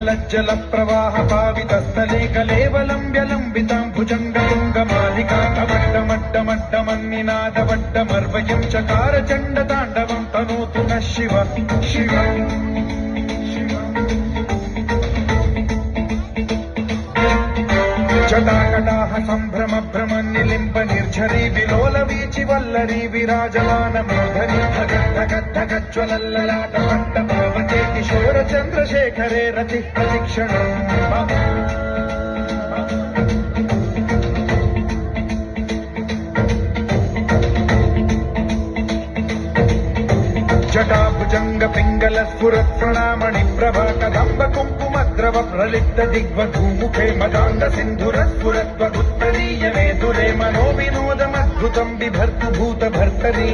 लज्जल प्रवाह पावितस्थले कलेवलम्ब्यलम्बितां भुजङ्गलिङ्गमालिका कवड्डमड्डमड्डमन्निनादवड्डमर्वयं चकार चण्डताण्डवं तनोतु नः शिव शिव जटाकटाह सम्भ्रम भ्रम निलिम्ब निर्झरी विलोल वीचि वल्लरी विराजमान मूर्धनि धगद्धगद्धगज्ज्वलल्ललाट पट्टपावते किशोर चन्द्रशेखरे रतिः प्रतिक्षणम् जटाभुजंग पिंगल स्फुरत् प्रणामणि प्रभा कदम्ब कुङ्कुमद्रव प्रलिप्त दिग्वधूमुखे मदान्ध सिन्धुरस्फुरत्वगुत्तरीय मेधुरे मनोविनोदमद्भुतं बिभर्तु भूत भर्तरी